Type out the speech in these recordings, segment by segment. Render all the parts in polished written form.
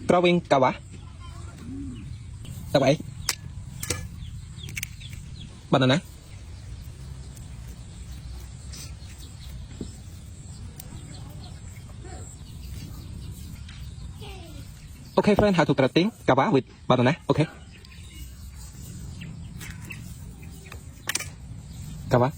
Drawing kawa. Đọc ấy. Banana. Okay, friend, how to cutting kawa with banana? Okay. Kawa.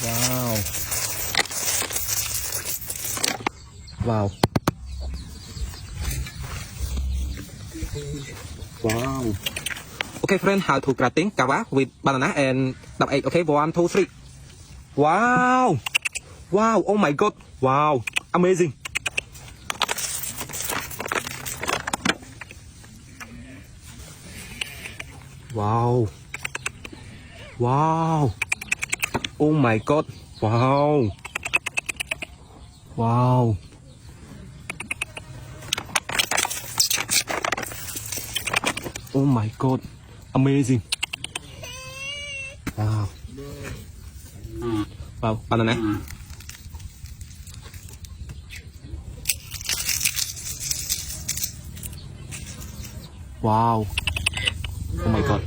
Wow. Wow. Wow. Okay, friend, how to cutting kawa with banana and đọc egg. Okay, 1, 2, 3. Wow. Wow. Oh my god. Wow. Amazing. Wow. Wow. Oh my god. Wow. Wow. Oh my god. Amazing. Wow. Wow. Banana. Wow. Oh my god.